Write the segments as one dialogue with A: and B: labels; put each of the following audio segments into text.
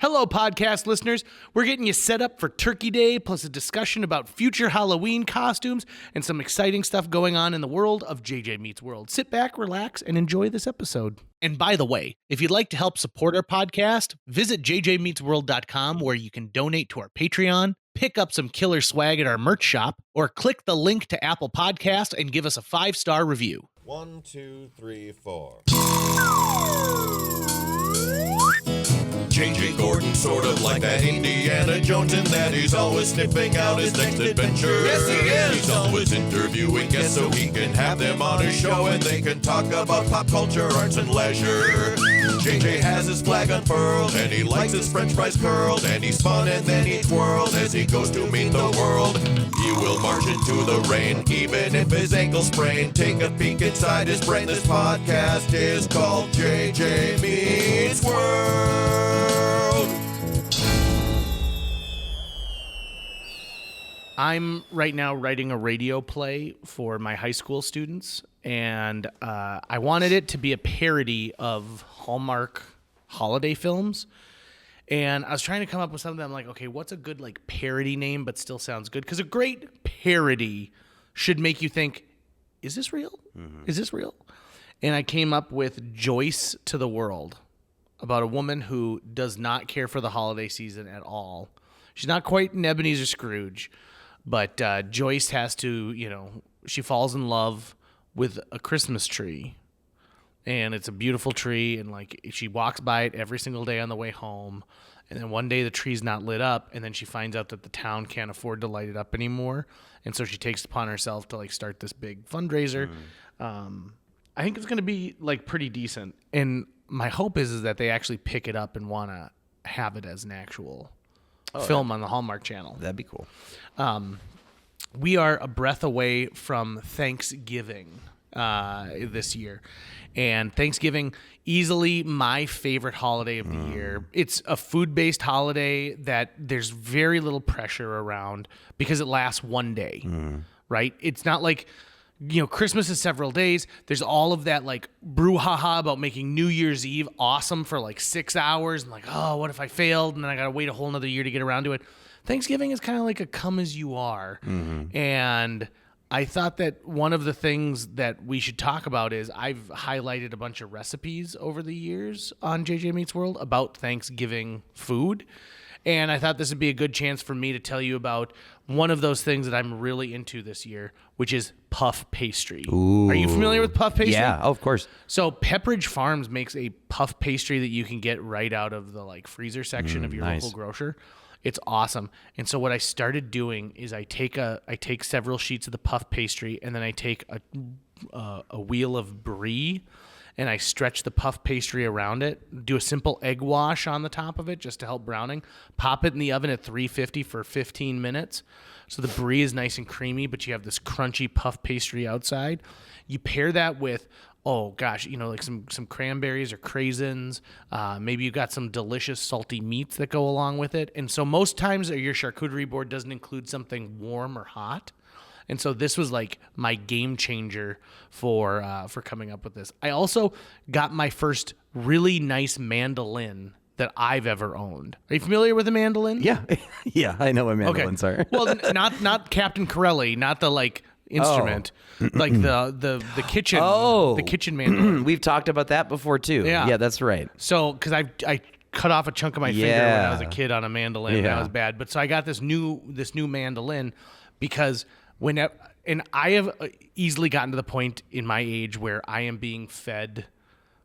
A: Hello, podcast listeners. We're getting you set up for Turkey Day, plus a discussion about future Halloween costumes and some exciting stuff going on in the world of JJ Meets World. Sit back, relax, and enjoy this episode. And by the way, if you'd like to help support our podcast, visit jjmeetsworld.com where you can donate to our Patreon, pick up some killer swag at our merch shop, or click the link to Apple Podcast and give us a 5-star review.
B: 1, 2, 3, 4. J.J. Gordon, sort of like that Indiana Jones, in that he's always sniffing out his next adventure. Yes, he is. He's always interviewing guests so he can have them on his show and they can talk about pop culture, arts, and leisure. J.J. has his flag unfurled and he likes his french fries curled, and he's fun and then he twirled as he goes to meet the world. He will march into the rain even if his ankle sprained. Take a peek inside his brain. This podcast is called JJ Meets World.
A: I'm right now writing a radio play for my high school students, and I wanted it to be a parody of Hallmark holiday films. And I was trying to come up with something. I'm like, okay, what's a good like parody name but still sounds good? Because a great parody should make you think, is this real? Mm-hmm. Is this real? And I came up with Joyce to the World, about a woman who does not care for the holiday season at all. She's not quite an Ebenezer Scrooge, but Joyce has to, she falls in love with a Christmas tree. And it's a beautiful tree, and like she walks by it every single day on the way home. And then one day the tree's not lit up, and then she finds out that the town can't afford to light it up anymore. And so she takes it upon herself to like start this big fundraiser. I think it's going to be like pretty decent. And my hope is that they actually pick it up and want to have it as an actual film on the Hallmark Channel.
C: That'd be cool.
A: We are a breath away from Thanksgiving this year. And Thanksgiving, easily my favorite holiday of the year. It's a food-based holiday that there's very little pressure around because it lasts one day, right? It's not like, Christmas is several days. There's all of that like brouhaha about making New Year's Eve awesome for like 6 hours. And like, oh, what if I failed? And then I got to wait a whole nother year to get around to it. Thanksgiving is kind of like a come as you are. And I thought that one of the things that we should talk about is I've highlighted a bunch of recipes over the years on JJ Meets World about Thanksgiving food. And I thought this would be a good chance for me to tell you about one of those things that I'm really into this year, which is puff pastry.
C: Ooh.
A: Are you familiar with puff pastry?
C: Yeah, of course.
A: So Pepperidge Farms makes a puff pastry that you can get right out of the like freezer section of your local grocer. It's awesome. And so what I started doing is I take several sheets of the puff pastry, and then I take a wheel of Brie, and I stretch the puff pastry around it, do a simple egg wash on the top of it just to help browning, pop it in the oven at 350 for 15 minutes. So the Brie is nice and creamy, but you have this crunchy puff pastry outside. You pair that with, like some cranberries or craisins. Maybe you've got some delicious salty meats that go along with it. And so most times your charcuterie board doesn't include something warm or hot. And so this was like my game changer for coming up with this. I also got my first really nice mandolin that I've ever owned. Are you familiar with a mandolin?
C: Yeah. Yeah, I know what mandolins are.
A: Well, not Captain Corelli, not the like instrument, like the kitchen. The kitchen mandolin.
C: We've talked about that before too. Yeah, that's right.
A: So because I cut off a chunk of my finger when I was a kid on a mandolin. That was bad. But so I got this new mandolin because and I have easily gotten to the point in my age where I am being fed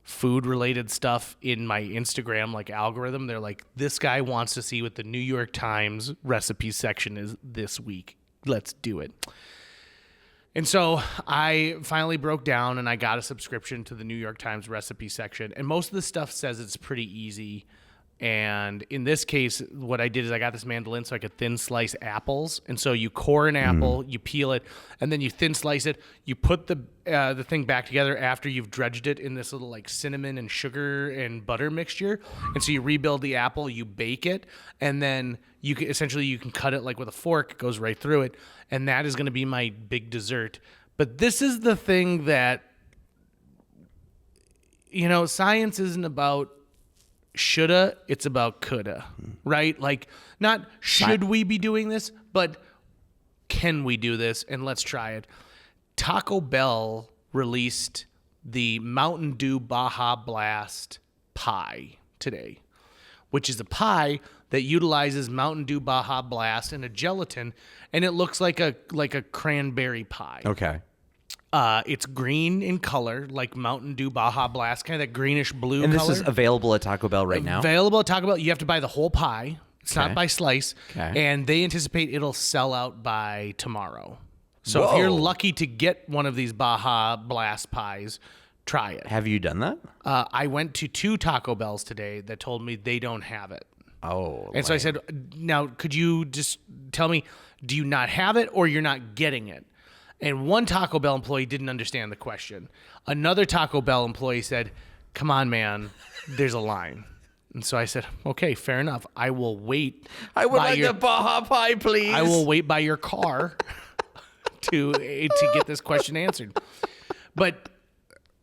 A: food related stuff in my Instagram like algorithm. They're like, this guy wants to see what the New York Times recipe section is this week. Let's do it. And so I finally broke down and I got a subscription to the New York Times recipe section. And most of the stuff says it's pretty easy. And in this case, what I did is I got this mandolin so I could thin slice apples. And so you core an apple, you peel it, and then you thin slice it. You put the thing back together after you've dredged it in this little like cinnamon and sugar and butter mixture. And so you rebuild the apple, you bake it, and then you can cut it like with a fork. It goes right through it. And that is going to be my big dessert. But this is the thing that, science isn't about shoulda, it's about coulda, right? Like, not should we be doing this, but can we do this? And let's try it. Taco Bell released the Mountain Dew Baja Blast pie today, which is a pie that utilizes Mountain Dew Baja Blast and a gelatin, and it looks like a cranberry pie.
C: Okay.
A: It's green in color, like Mountain Dew Baja Blast, kind of that greenish blue
C: And
A: color.
C: this is available at Taco Bell right now?
A: Available at Taco Bell. You have to buy the whole pie. It's not by slice.
C: Okay.
A: And they anticipate it'll sell out by tomorrow. So if you're lucky to get one of these Baja Blast pies, try it.
C: Have you done that?
A: I went to 2 Taco Bells today that told me they don't have it.
C: Oh.
A: And so I said, now, could you just tell me, do you not have it or you're not getting it? And one Taco Bell employee didn't understand the question. Another Taco Bell employee said, come on, man, there's a line. And so I said, okay, fair enough. I will wait.
C: I would like the Baja pie, please.
A: I will wait by your car to get this question answered. But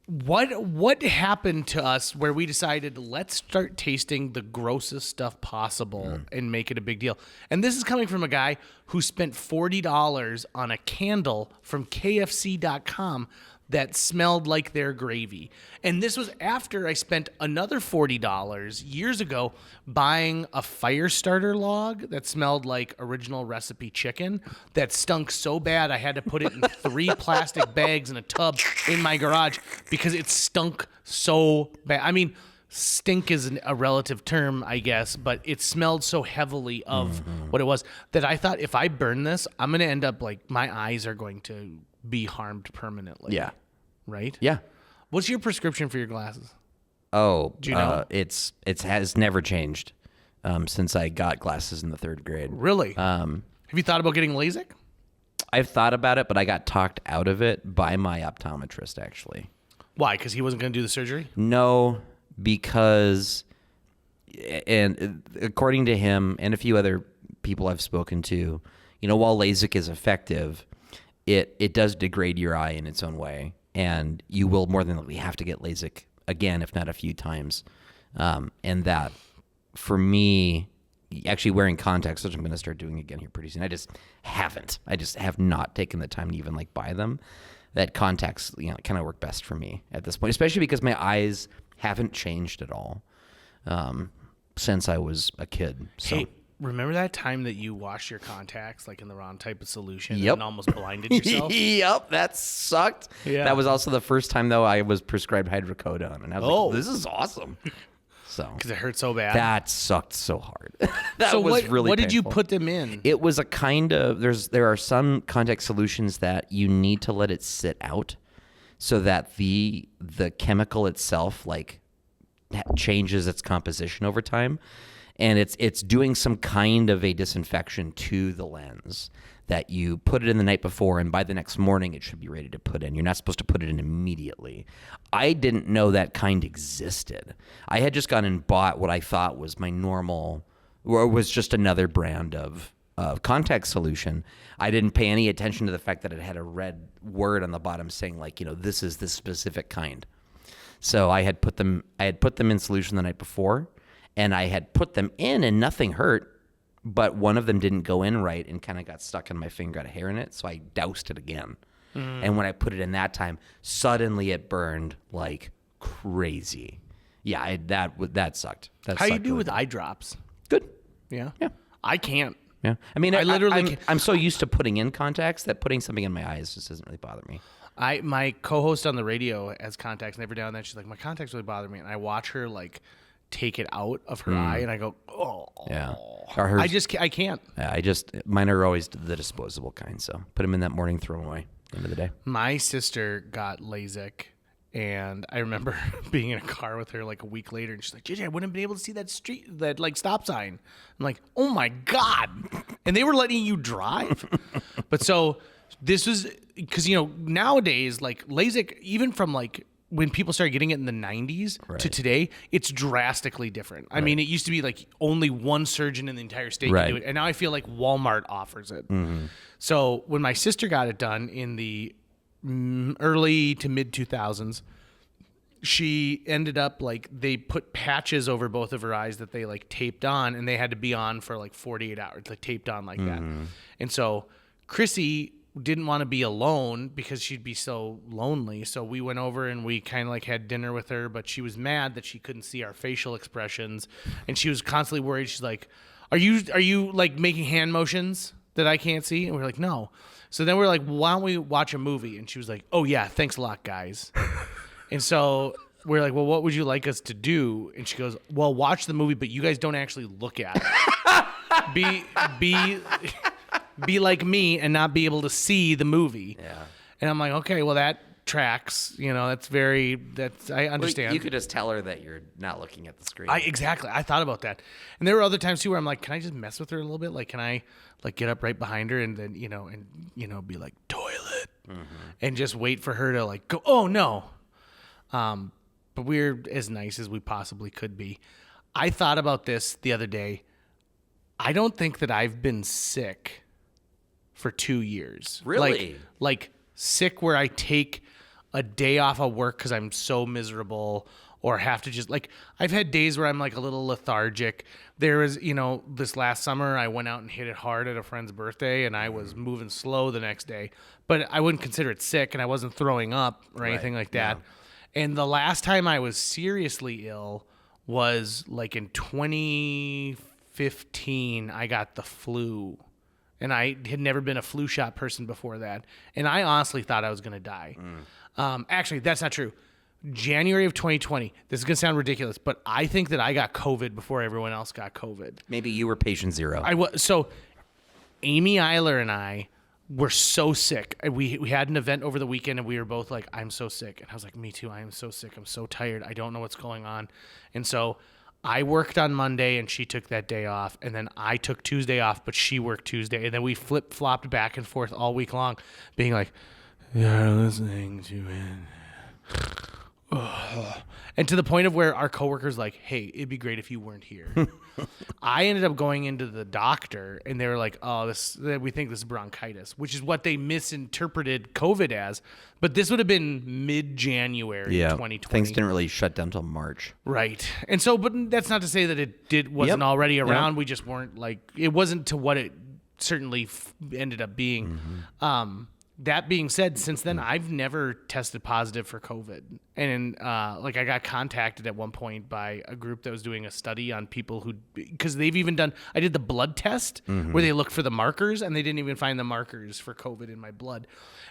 A: what happened to us where we decided let's start tasting the grossest stuff possible and make it a big deal? And this is coming from a guy who spent $40 on a candle from KFC.com that smelled like their gravy. And this was after I spent another $40 years ago buying a fire starter log that smelled like original recipe chicken that stunk so bad I had to put it in 3 plastic bags in a tub in my garage because it stunk so bad. I mean, stink is a relative term, I guess, but it smelled so heavily of what it was that I thought if I burn this, I'm going to end up like my eyes are going to be harmed permanently.
C: Yeah.
A: Right?
C: Yeah.
A: What's your prescription for your glasses?
C: Oh,
A: do you know?
C: It has never changed since I got glasses in the 3rd grade.
A: Really? Have you thought about getting LASIK?
C: I've thought about it, but I got talked out of it by my optometrist, actually.
A: Why? Because he wasn't going to do the surgery?
C: No, because, and according to him and a few other people I've spoken to, while LASIK is effective, it does degrade your eye in its own way, and you will more than likely have to get LASIK again, if not a few times. And that, for me, actually wearing contacts, which I'm going to start doing again here pretty soon, I just have not taken the time to even buy them. That contacts, kind of work best for me at this point, especially because my eyes haven't changed at all since I was a kid. So.
A: Hey, remember that time that you washed your contacts in the wrong type of solution
C: Yep.
A: and almost blinded yourself?
C: Yep, that sucked. Yeah. That was also the first time, though, I was prescribed hydrocodone, and I was like, this is awesome. So
A: because it hurt so bad.
C: That sucked so hard. That
A: so
C: was really
A: what
C: painful.
A: did you put them in?
C: It was a kind of there are some contact solutions that you need to let it sit out so that the chemical itself changes its composition over time, and it's doing some kind of a disinfection to the lens that you put it in the night before, and by the next morning it should be ready to put in. You're not supposed to put it in immediately. I didn't know that kind existed. I had just gone and bought what I thought was my normal, or was just another brand of contact solution. I didn't pay any attention to the fact that it had a red word on the bottom saying this is this specific kind. So I had put them in solution the night before, and I had put them in and nothing hurt. But one of them didn't go in right and kind of got stuck in my finger, got a hair in it, so I doused it again. And when I put it in that time, suddenly it burned like crazy. Yeah, that sucked.
A: How you do with eye drops?
C: Good.
A: Yeah?
C: Yeah.
A: I can't.
C: Yeah. I mean,
A: I literally
C: I'm so used to putting in contacts that putting something in my eyes just doesn't really bother me.
A: My co-host on the radio has contacts, and every now and then she's like, my contacts really bother me. And I watch her take it out of her eye, and I go, oh.
C: Yeah.
A: I can't.
C: Yeah, mine are always the disposable kind, so put them in that morning, throw them away at the end of the day.
A: My sister got LASIK, and I remember being in a car with her a week later, and she's like, JJ, I wouldn't have been able to see that stop sign. I'm like, oh my God. And they were letting you drive. But so this was, because, nowadays, LASIK, even from when people started getting it in the 90s to today, it's drastically different. I mean, it used to be only one surgeon in the entire state could do it. And now I feel like Walmart offers it. Mm-hmm. So when my sister got it done in the early to mid 2000s, she ended up like they put patches over both of her eyes that they like taped on, and they had to be on for like 48 hours, like taped on like that. And so Chrissy didn't want to be alone because she'd be so lonely. So we went over and we kind of like had dinner with her, but she was mad that she couldn't see our facial expressions, and she was constantly worried. She's like, are you like making hand motions that I can't see? And we're like, no. So then we're like, why don't we watch a movie? And she was like, oh yeah, thanks a lot, guys. And so we're like, well, what would you like us to do? And she goes, well, watch the movie, but you guys don't actually look at it. Be like me and not be able to see the movie.
C: Yeah.
A: And I'm like, okay, well, that tracks. I understand.
C: Well, you could just tell her that you're not looking at the screen.
A: Exactly. I thought about that. And there were other times too where I'm like, can I just mess with her a little bit? Like, can I like get up right behind her and then, be like, toilet, and just wait for her to like go, oh no. But we're as nice as we possibly could be. I thought about this the other day. I don't think that I've been sick for 2 years.
C: Really?
A: Like sick where I take a day off of work because I'm so miserable, or have to just like, I've had days where I'm like a little lethargic. There was, this last summer I went out and hit it hard at a friend's birthday, and I was moving slow the next day, but I wouldn't consider it sick, and I wasn't throwing up or anything like that. Yeah. And the last time I was seriously ill was like in 2015. I got the flu, and I had never been a flu shot person before that. And I honestly thought I was going to die. Actually, that's not true. January of 2020. This is going to sound ridiculous, but I think that I got COVID before everyone else got COVID.
C: Maybe you were patient zero.
A: So Amy Eiler and I were so sick. We had an event over the weekend, and we were both like, I'm so sick. And I was like, me too. I am so sick. I'm so tired. I don't know what's going on. And so I worked on Monday, and she took that day off. And then I took Tuesday off, but she worked Tuesday. And then we flip-flopped back and forth all week long, being like, you're listening to it. And to the point of where our coworkers like, hey, it'd be great if you weren't here. I ended up going into the doctor, and they were like, oh, we think this is bronchitis, which is what they misinterpreted COVID as. But this would have been mid-January 2020.
C: Things didn't really shut down until March.
A: Right. And so, but that's not to say that it wasn't already around. Yep. We just weren't like, it wasn't to what it certainly ended up being. That being said, since then, I've never tested positive for COVID. And I got contacted at one point by a group that was doing a study on people who, because they've even done, I did the blood test where they looked for the markers, and they didn't even find the markers for COVID in my blood.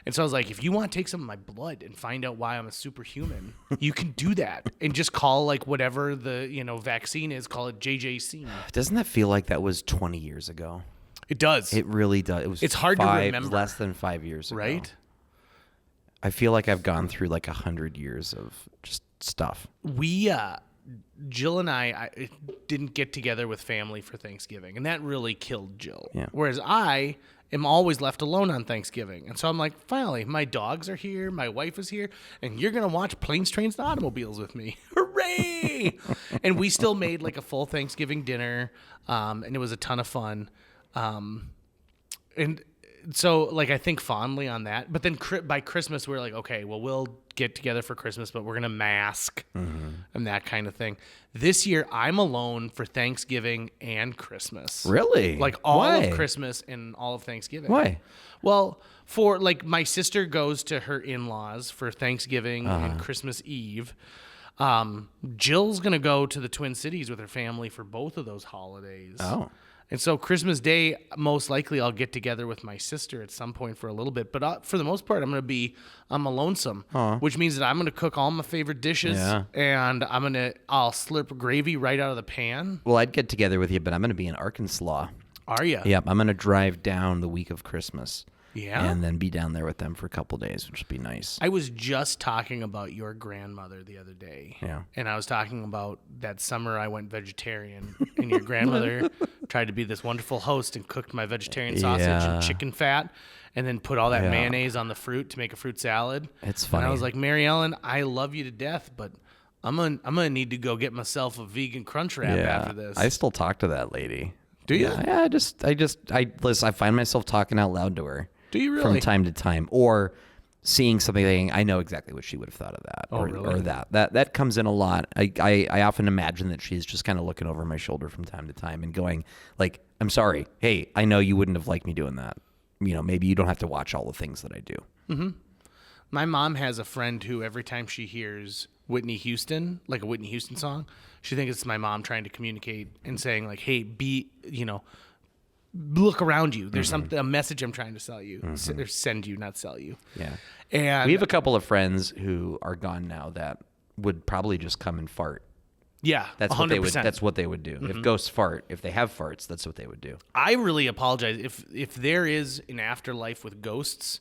A: And so I was like, if you want to take some of my blood and find out why I'm a superhuman, you can do that. And just call like whatever the, vaccine is, call it JJC.
C: Doesn't that feel like that was 20 years ago?
A: It does.
C: It really does.
A: It's hard to remember.
C: Less than 5 years ago.
A: Right?
C: I feel like I've gone through like 100 years of just stuff.
A: Jill and I didn't get together with family for Thanksgiving, and that really killed Jill.
C: Yeah.
A: Whereas I am always left alone on Thanksgiving. And so I'm like, finally, my dogs are here, my wife is here, and you're going to watch Planes, Trains, and Automobiles with me. Hooray! And we still made like a full Thanksgiving dinner, and it was a ton of fun. And so like I think fondly on that, but then by Christmas we're like, okay, well, we'll get together for Christmas, but we're gonna mask and that kind of thing. This year I'm alone for Thanksgiving and Christmas.
C: Really?
A: Like all of Christmas and all of Thanksgiving.
C: Why?
A: Well, for like my sister goes to her in-laws for Thanksgiving and Christmas Eve. Jill's gonna go to the Twin Cities with her family for both of those holidays.
C: Oh.
A: And so Christmas Day, most likely I'll get together with my sister at some point for a little bit. But for the most part, I'm a lonesome, which means that I'm going to cook all my favorite dishes, and I'll slurp gravy right out of the pan.
C: Well, I'd get together with you, but I'm going to be in Arkansas.
A: Are you?
C: Yep, I'm going to drive down the week of Christmas.
A: Yeah.
C: And then be down there with them for a couple of days, which would be nice.
A: I was just talking about your grandmother the other day.
C: Yeah.
A: And I was talking about that summer I went vegetarian, and your grandmother tried to be this wonderful host and cooked my vegetarian sausage and chicken fat, and then put all that mayonnaise on the fruit to make a fruit salad.
C: It's funny.
A: And I was like, Mary Ellen, I love you to death, but I'm gonna need to go get myself a vegan crunch wrap after this.
C: I still talk to that lady.
A: Do you?
C: Yeah, I find myself talking out loud to her.
A: Do you really?
C: From time to time. Or seeing something, I know exactly what she would have thought of that,
A: really?
C: or that comes in a lot. I often imagine that she's just kind of looking over my shoulder from time to time and going like, I'm sorry, hey, I know you wouldn't have liked me doing that. Maybe you don't have to watch all the things that I do.
A: Mm-hmm. My mom has a friend who every time she hears Whitney Houston, like a Whitney Houston song, she thinks it's my mom trying to communicate and saying like, hey, look around you. There's a message I'm trying to sell you, or send you, not sell you.
C: Yeah.
A: And
C: We have a couple of friends who are gone now that would probably just come and fart.
A: Yeah,
C: That's
A: 100%.
C: what they would. That's what they would do. If ghosts fart, if they have farts, that's what they would do.
A: I really apologize if there is an afterlife with ghosts.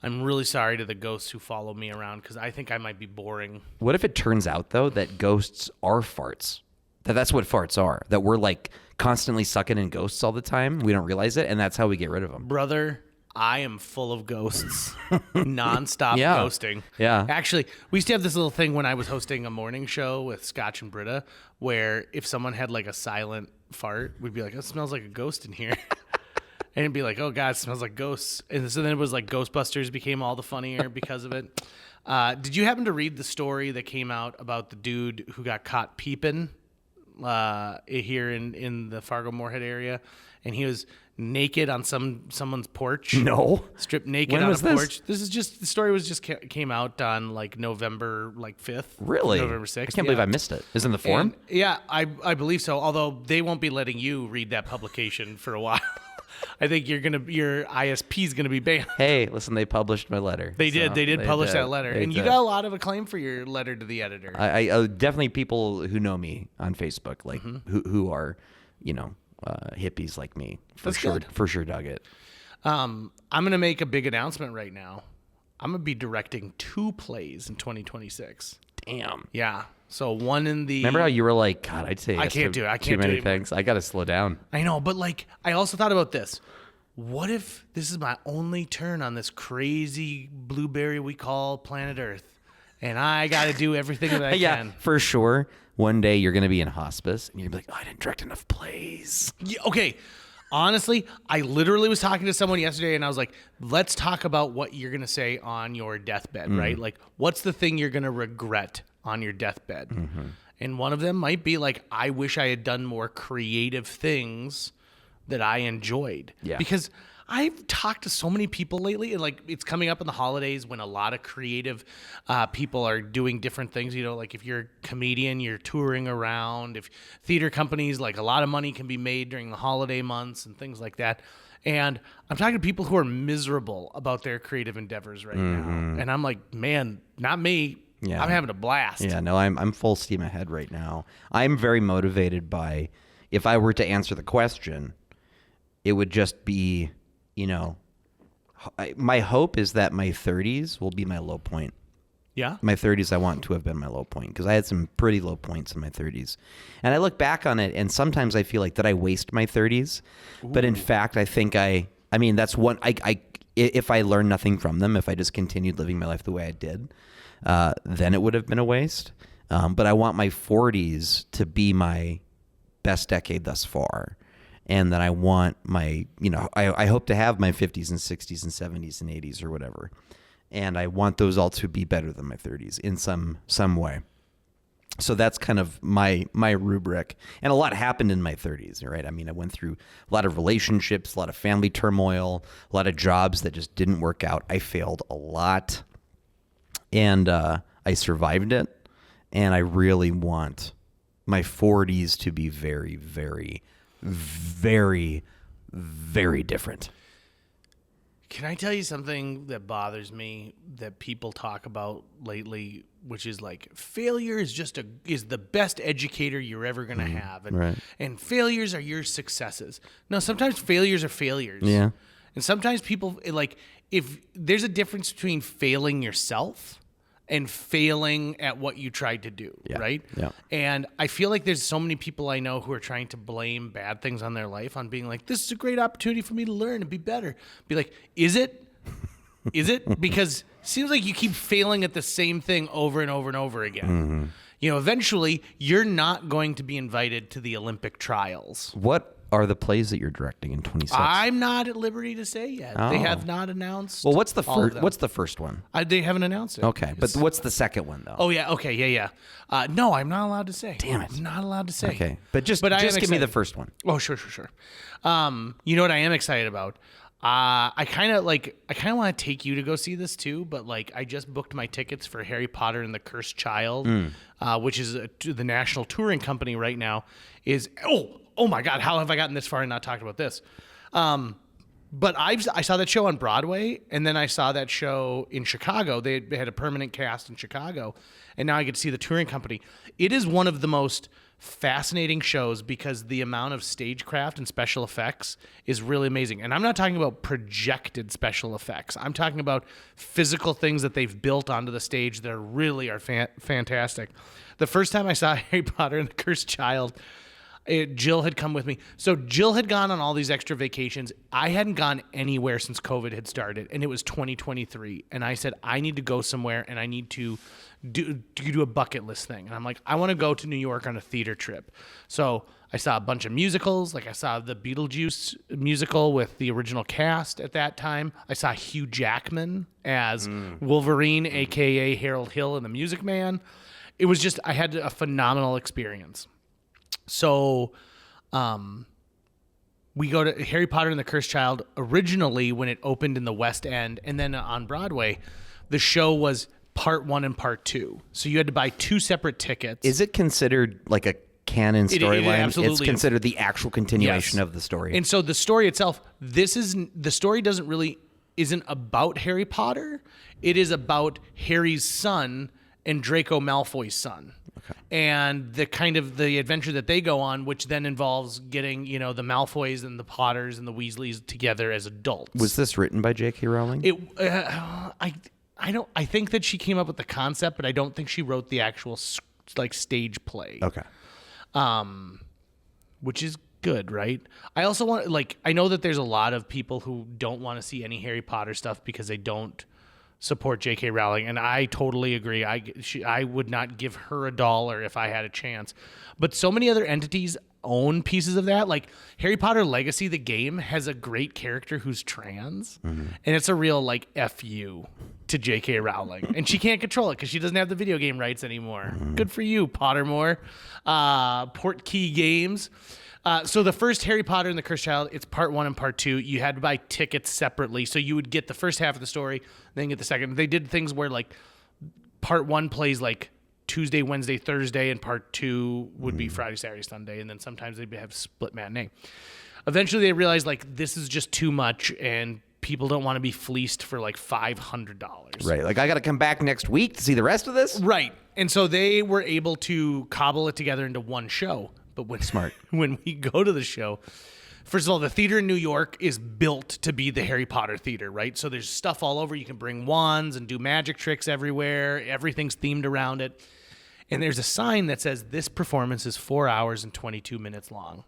A: I'm really sorry to the ghosts who follow me around because I think I might be boring.
C: What if it turns out though that ghosts are farts? That's what farts are. That we're like constantly sucking in ghosts all the time. We don't realize it, and that's how we get rid of them.
A: Brother, I am full of ghosts. Nonstop
C: Yeah.
A: ghosting.
C: Yeah.
A: Actually, we used to have this little thing when I was hosting a morning show with Scotch and Britta where if someone had like a silent fart, we'd be like, it smells like a ghost in here. And it'd be like, oh, God, it smells like ghosts. And so then it was like Ghostbusters became all the funnier because of it. Did you happen to read the story that came out about the dude who got caught peeping here in the Fargo-Moorhead area? And he was naked on someone's porch.
C: No.
A: Stripped naked
C: When
A: on a
C: was this?
A: porch. This is just, the story was just came out on like November 5th.
C: Really?
A: November 6th.
C: I can't believe I missed it. Is it in the forum?
A: And, yeah, I believe so. Although they won't be letting you read that publication for a while. I think your ISP is gonna be banned.
C: Hey, listen, they published my letter.
A: They did publish that letter, and you got a lot of acclaim for your letter to the editor.
C: I definitely people who know me on Facebook, like who are, hippies like me,
A: That's good.
C: for sure dug it.
A: I'm gonna make a big announcement right now. I'm gonna be directing 2 plays in 2026.
C: Damn.
A: Yeah. So one in the.
C: Remember how you were like, God, I'd say
A: I
C: yes
A: can't
C: to
A: do it. I
C: too
A: can't do
C: many
A: it
C: things. I got to slow down.
A: I know, but like I also thought about this. What if this is my only turn on this crazy blueberry we call planet Earth, and I got to do everything that I
C: Yeah,
A: can?
C: for sure. One day you're going to be in hospice, and you're going to be like, oh, I didn't direct enough plays.
A: Yeah, okay. Honestly, I literally was talking to someone yesterday and I was like, let's talk about what you're going to say on your deathbed, right? Like, what's the thing you're going to regret on your deathbed? And one of them might be like, I wish I had done more creative things that I enjoyed.
C: Yeah.
A: Because I've talked to so many people lately, and like it's coming up in the holidays when a lot of creative people are doing different things. Like if you're a comedian, you're touring around. If theater companies, like a lot of money can be made during the holiday months and things like that. And I'm talking to people who are miserable about their creative endeavors right now. And I'm like, man, not me.
C: Yeah.
A: I'm having a blast.
C: Yeah, no, I'm full steam ahead right now. I'm very motivated by, if I were to answer the question, it would just be, my hope is that my 30s will be my low point.
A: Yeah.
C: My 30s, I want to have been my low point because I had some pretty low points in my 30s. And I look back on it, and sometimes I feel like, did I waste my 30s? Ooh. But in fact, I think that's one, if I learned nothing from them, if I just continued living my life the way I did, then it would have been a waste. But I want my 40s to be my best decade thus far. And then I want my, I hope to have my 50s and 60s and 70s and 80s or whatever. And I want those all to be better than my 30s in some way. So that's kind of my rubric. And a lot happened in my 30s, right? I mean, I went through a lot of relationships, a lot of family turmoil, a lot of jobs that just didn't work out. I failed a lot. And I survived it. And I really want my 40s to be very, very, very, very different.
A: Can I tell you something that bothers me that people talk about lately, which is like failure is the best educator you're ever going to have. And,
C: right.
A: and failures are your successes. No, sometimes failures are failures.
C: Yeah.
A: And sometimes people, like, if there's a difference between failing yourself and failing at what you tried to do, right?
C: Yeah.
A: And I feel like there's so many people I know who are trying to blame bad things on their life on being like, this is a great opportunity for me to learn and be better. Be like, is it? Is it? Because it seems like you keep failing at the same thing over and over and over again. Eventually you're not going to be invited to the Olympic trials.
C: What are the plays that you're directing in 26?
A: I'm not at liberty to say yet. They
C: Oh.
A: have not announced.
C: Well, what's the
A: all of
C: first?
A: them.
C: What's the first one?
A: They haven't announced it.
C: Okay, but what's the second one though?
A: Oh yeah. Okay. Yeah. No, I'm not allowed to say.
C: Damn it.
A: I'm not allowed to say.
C: Okay, but just
A: I am
C: give me
A: excited.
C: the first one.
A: Oh, sure. You know what I am excited about? I kind of want to take you to go see this too, but like I just booked my tickets for Harry Potter and the Cursed Child, which is the national touring company right now. Oh my God, how have I gotten this far and not talked about this? But I saw that show on Broadway, and then I saw that show in Chicago. They had a permanent cast in Chicago, and now I get to see the touring company. It is one of the most fascinating shows because the amount of stagecraft and special effects is really amazing. And I'm not talking about projected special effects. I'm talking about physical things that they've built onto the stage that really are fantastic. The first time I saw Harry Potter and the Cursed Child, Jill had come with me. So Jill had gone on all these extra vacations. I hadn't gone anywhere since COVID had started, and it was 2023. And I said, I need to go somewhere, and I need to do a bucket list thing. And I'm like, I want to go to New York on a theater trip. So I saw a bunch of musicals. Like I saw the Beetlejuice musical with the original cast at that time. I saw Hugh Jackman as Wolverine, a.k.a. Harold Hill in The Music Man. It was just, I had a phenomenal experience. So we go to Harry Potter and the Cursed Child originally when it opened in the West End, and then on Broadway, the show was part 1 and part 2. So you had to buy 2 separate tickets.
C: Is it considered like a canon storyline?
A: absolutely
C: It's considered the actual continuation of the story.
A: And so the story itself, the story isn't about Harry Potter. It is about Harry's son and Draco Malfoy's son. Okay. And the adventure that they go on, which then involves getting, the Malfoys and the Potters and the Weasleys together as adults.
C: Was this written by J.K. Rowling?
A: I think that she came up with the concept, but I don't think she wrote the actual stage play.
C: Okay.
A: Which is good, right? I also want I know that there's a lot of people who don't want to see any Harry Potter stuff because they don't support J.K. Rowling, and I totally agree. I would not give her $1 if I had a chance. But so many other entities own pieces of that. Like Harry Potter Legacy, the game, has a great character who's trans, and it's a real F you to J.K. Rowling. And she can't control it because she doesn't have the video game rights anymore. Good for you, Pottermore. Portkey Games. So the first Harry Potter and the Cursed Child, it's part 1 and part 2. You had to buy tickets separately. So you would get the first half of the story, then get the second. They did things where part 1 plays Tuesday, Wednesday, Thursday, and part 2 would be Friday, Saturday, Sunday. And then sometimes they'd have split matinee. Eventually they realized this is just too much and people don't want to be fleeced for $500.
C: Right. I got to come back next week to see the rest of this?
A: Right. And so they were able to cobble it together into one show. But when we go to the show, first of all, the theater in New York is built to be the Harry Potter theater, right? So there's stuff all over. You can bring wands and do magic tricks everywhere. Everything's themed around it. And there's a sign that says, this performance is 4 hours and 22 minutes long.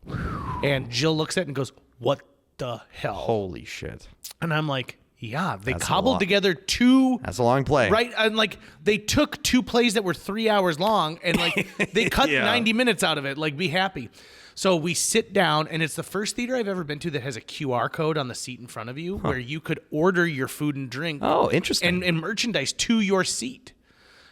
A: And Jill looks at it and goes, what the hell?
C: Holy shit.
A: And I'm like, yeah, they
C: That's
A: cobbled together 2.
C: That's a long play.
A: Right? And they took 2 plays that were 3 hours long and they cut 90 minutes out of it. Be happy. So we sit down, and it's the first theater I've ever been to that has a QR code on the seat in front of you where you could order your food and drink.
C: Oh, interesting.
A: And merchandise to your seat.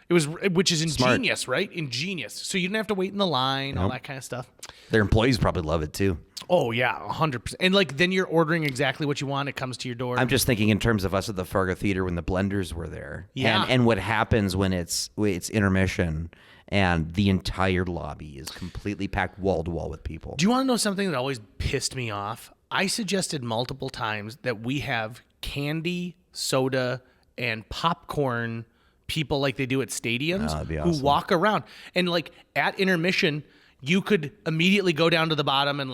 A: Which is ingenious, right? Ingenious. So you didn't have to wait in the line, all that kind of stuff.
C: Their employees probably love it too.
A: Oh yeah, 100%. And then you're ordering exactly what you want. It comes to your door.
C: I'm just thinking in terms of us at the Fargo Theater when the Blenders were there.
A: Yeah.
C: And what happens when it's intermission and the entire lobby is completely packed wall to wall with people.
A: Do you want to know something that always pissed me off? I suggested multiple times that we have candy, soda, and popcorn people like they do at stadiums
C: that'd be awesome.
A: who walk around. And at intermission, you could immediately go down to the bottom and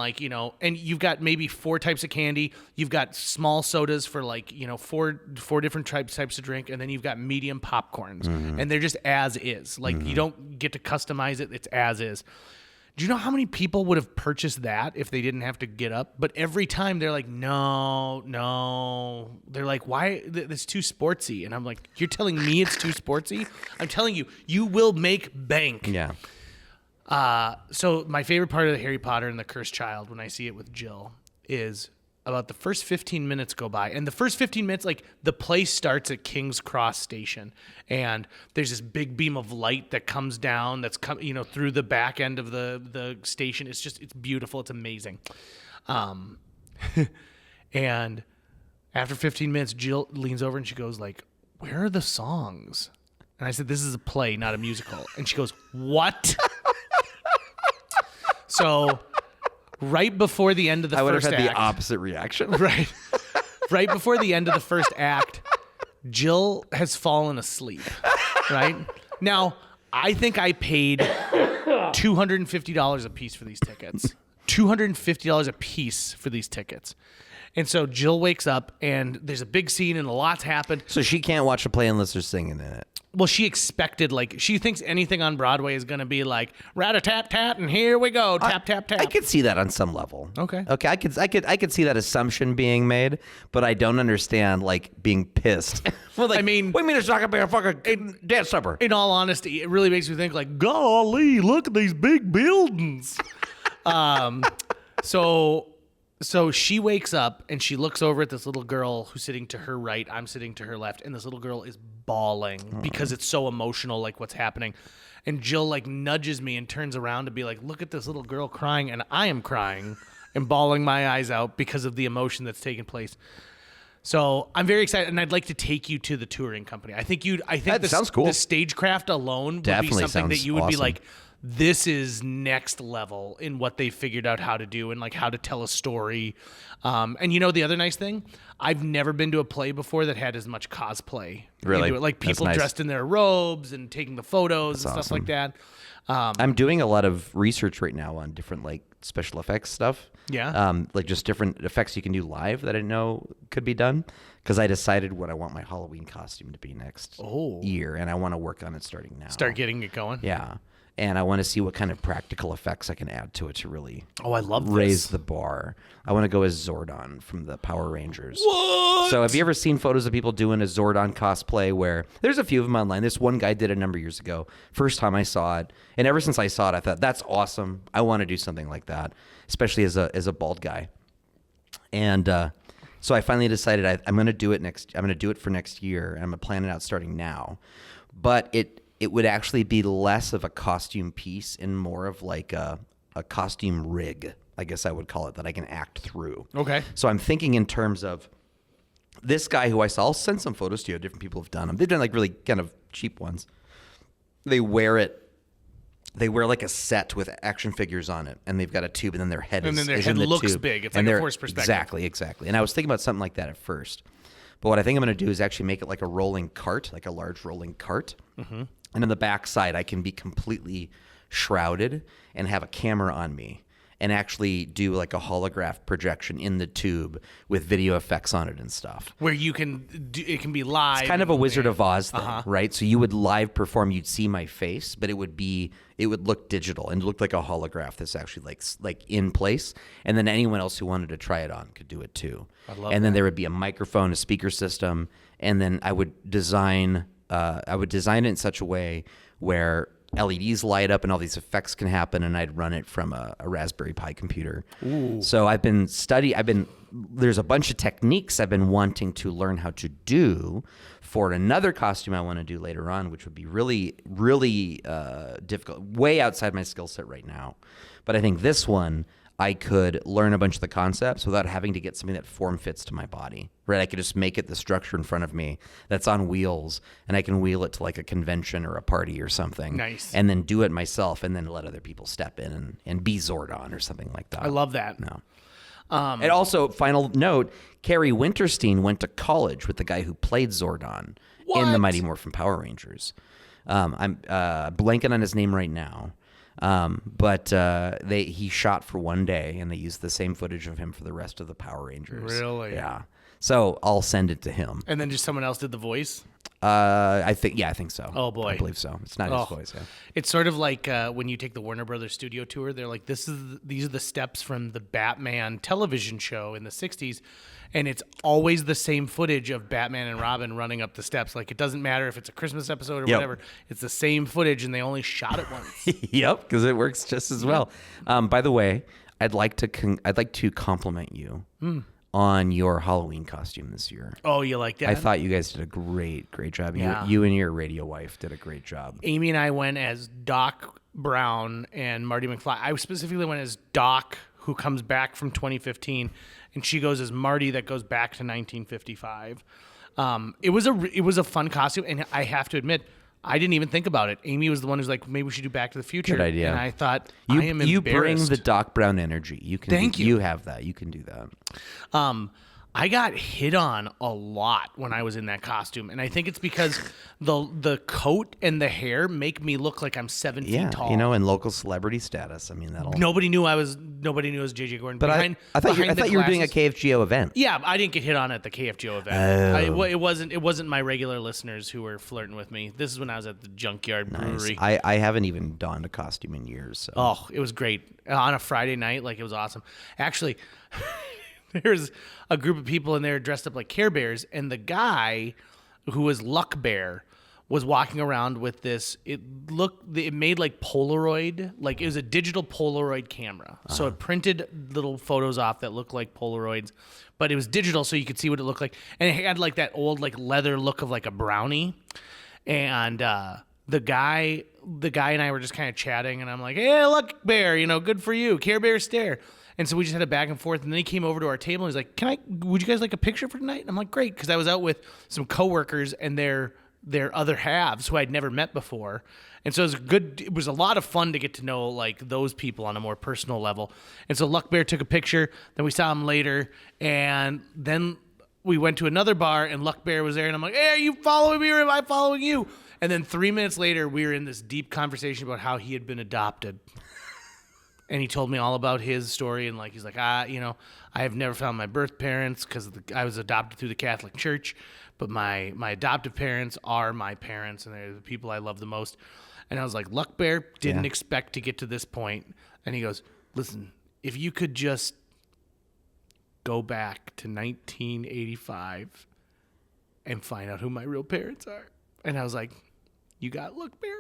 A: and you've got maybe 4 types of candy. You've got small sodas for 4 different types of drink. And then you've got medium popcorns and they're just as is. You don't get to customize it. It's as is. Do you know how many people would have purchased that if they didn't have to get up? But every time they're like, no. They're like, why? That's too sportsy. And I'm like, you're telling me it's too sportsy? I'm telling you, you will make bank.
C: Yeah.
A: So my favorite part of the Harry Potter and the Cursed Child, when I see it with Jill, is about the first 15 minutes go by. And the first 15 minutes, like, the play starts at King's Cross Station. And there's this big beam of light that comes down that's through the back end of the station. It's beautiful. It's amazing. And after 15 minutes, Jill leans over and she goes, like, where are the songs? And I said, this is a play, not a musical. And she goes, what? So right before the end of the first act.
C: I would have had the opposite reaction.
A: Right. Right before the end of the first act, Jill has fallen asleep. Right? Now, I think I paid $250 a piece for these tickets. $250 a piece for these tickets. And so Jill wakes up and there's a big scene and a lot's happened.
C: So she can't watch a play unless there's singing in it.
A: Well, she expected, like, she thinks anything on Broadway is going to be like rat-a-tat-tat and here we go, tap-tap-tap.
C: I could see that on some level.
A: Okay.
C: I could see that assumption being made, but I don't understand, like, being pissed. Well, like,
A: I mean,
C: what do you mean it's not gonna be a fucking dance number?
A: In all honesty, it really makes me think, like, golly, look at these big buildings. So she wakes up and she looks over at this little girl who's sitting to her right. I'm sitting to her left. And this little girl is bawling because it's so emotional, like, what's happening. And Jill, like, nudges me and turns around to be like, look at this little girl crying. And I am crying and bawling my eyes out because of the emotion that's taking place. So I'm very excited, and I'd like to take you to the touring company. I think
C: That sounds cool.
A: The Stagecraft alone would
C: Definitely
A: be something that you would be
C: awesome.
A: like, this is next level in what they figured out how to do and, like, how to tell a story. And the other nice thing, I've never been to a play before that had as much cosplay.
C: Really?
A: Into it. Like, people
C: That's nice.
A: dressed in their robes and taking the photos and stuff like that.
C: I'm doing a lot of research right now on different, like, special effects stuff.
A: Yeah.
C: Like, just different effects you can do live that I didn't know could be done. Because I decided what I want my Halloween costume to be next year, and I want to work on it starting now.
A: Start getting it going.
C: Yeah. And I want to see what kind of practical effects I can add to it to really
A: I love
C: raise
A: this.
C: the bar. I want to go as Zordon from the Power Rangers.
A: What?
C: So have you ever seen photos of people doing a Zordon cosplay where there's a few of them online. This one guy did a number of years ago. First time I saw it. And ever since I saw it, I thought, that's awesome. I want to do something like that, especially as a bald guy. And so I finally decided I'm going to do it I'm going to do it for next year. And I'm going to plan it out starting now. But it would actually be less of a costume piece and more of like a costume rig, I guess I would call it, that I can act through.
A: Okay.
C: So I'm thinking in terms of this guy who I saw. I'll send some photos to you. Different people have done them. They've done, like, really kind of cheap ones. They wear like a set with action figures on it, and they've got a tube, and then their head
A: And
C: is
A: then their
C: is
A: head
C: in the
A: looks
C: tube.
A: big. It's
C: And
A: like a
C: they're-
A: forced perspective.
C: Exactly. And I was thinking about something like that at first. But what I think I'm going to do is actually make it like a rolling cart, like a large rolling cart. Mm-hmm. And on the back side, I can be completely shrouded and have a camera on me and actually do like a holograph projection in the tube with video effects on it and stuff.
A: Where you can it can be live.
C: It's kind of a Wizard of Oz thing,
A: Uh-huh.
C: right? So you would live perform, you'd see my face, but it would look digital and look like a holograph that's actually like in place. And then anyone else who wanted to try it on could do it too. And then there would be a microphone, a speaker system, and then I would design it in such a way where LEDs light up and all these effects can happen, and I'd run it from a Raspberry Pi computer. Ooh. So there's a bunch of techniques I've been wanting to learn how to do for another costume I want to do later on, which would be really, really difficult, way outside my skill set right now. But I think this one, I could learn a bunch of the concepts without having to get something that form fits to my body, right? I could just make it the structure in front of me that's on wheels, and I can wheel it to like a convention or a party or something.
A: Nice.
C: And then do it myself, and then let other people step in and be Zordon or something like that.
A: I love that.
C: No. And also, final note, Carrie Winterstein went to college with the guy who played Zordon in the Mighty Morphin Power Rangers. I'm blanking on his name right now. But he shot for one day, and they used the same footage of him for the rest of the Power Rangers.
A: Really?
C: Yeah. So I'll send it to him.
A: And then just someone else did the voice?
C: I think so.
A: Oh, boy.
C: I believe so. It's not his voice. Yeah.
A: It's sort of like when you take the Warner Brothers studio tour. They're like, these are the steps from the Batman television show in the '60s, and it's always the same footage of Batman and Robin running up the steps. Like, it doesn't matter if it's a Christmas episode or whatever. It's the same footage, and they only shot it once.
C: Yep, because it works just as well. By the way, I'd like to compliment you on your Halloween costume this year.
A: Oh, you like that?
C: I thought you guys did a great job.
A: Yeah.
C: You and your radio wife did a great job.
A: Amy and I went as Doc Brown and Marty McFly. I specifically went as Doc, who comes back from 2015, and she goes as Marty that goes back to 1955. It was a fun costume, and I have to admit, I didn't even think about it. Amy was the one who's like, maybe we should do Back to the Future.
C: Good idea.
A: And I thought,
C: You
A: I am embarrassed.
C: You bring the Doc Brown energy.
A: Thank you.
C: You have that. You can do that.
A: I got hit on a lot when I was in that costume, and I think it's because the coat and the hair make me look like I'm 7 feet tall.
C: And local celebrity status. I mean, that'll.
A: Nobody knew it was JJ Gordon.
C: But I thought you were doing a KFGO event.
A: Yeah, I didn't get hit on at the KFGO event. It wasn't my regular listeners who were flirting with me. This is when I was at the Junkyard Brewery.
C: I haven't even donned a costume in years. So.
A: Oh, it was great on a Friday night. Like, it was awesome. Actually. There's a group of people in there dressed up like Care Bears, and the guy who was Luck Bear was walking around with this. It made like Polaroid, like it was a digital Polaroid camera. So it printed little photos off that looked like Polaroids, but it was digital, so you could see what it looked like, and it had like that old like leather look of like a brownie. And the guy and I were just kind of chatting, and I'm like, "Hey, Luck Bear, good for you, Care Bear stare." And so we just had a back and forth, and then he came over to our table, and he's like, would you guys like a picture for tonight? And I'm like, great, because I was out with some coworkers and their other halves who I'd never met before. And so it was a lot of fun to get to know like those people on a more personal level. And so Luck Bear took a picture, then we saw him later, and then we went to another bar, and Luck Bear was there, and I'm like, hey, are you following me or am I following you? And then 3 minutes later, we were in this deep conversation about how he had been adopted. And he told me all about his story, and like he's like, I have never found my birth parents because I was adopted through the Catholic Church, but my adoptive parents are my parents, and they're the people I love the most. And I was like, Luck Bear didn't expect to get to this point, and he goes, listen, if you could just go back to 1985 and find out who my real parents are. And I was like, you got Luck Bear?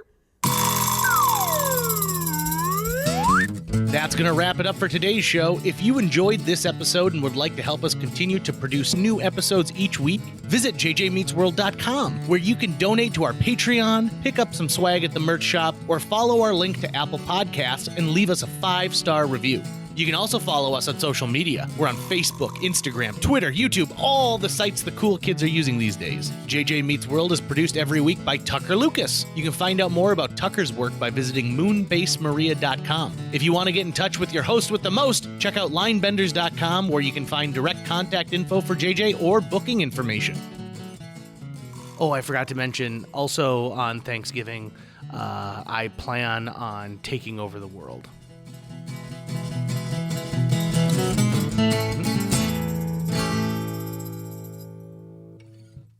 A: That's going to wrap it up for today's show. If you enjoyed this episode and would like to help us continue to produce new episodes each week, visit jjmeetsworld.com, where you can donate to our Patreon, pick up some swag at the merch shop, or follow our link to Apple Podcasts and leave us a 5-star review. You can also follow us on social media. We're on Facebook, Instagram, Twitter, YouTube, all the sites the cool kids are using these days. JJ Meets World is produced every week by Tucker Lucas. You can find out more about Tucker's work by visiting moonbasemaria.com. If you want to get in touch with your host with the most, check out linebenders.com, where you can find direct contact info for JJ or booking information. Oh, I forgot to mention, also on Thanksgiving, I plan on taking over the world.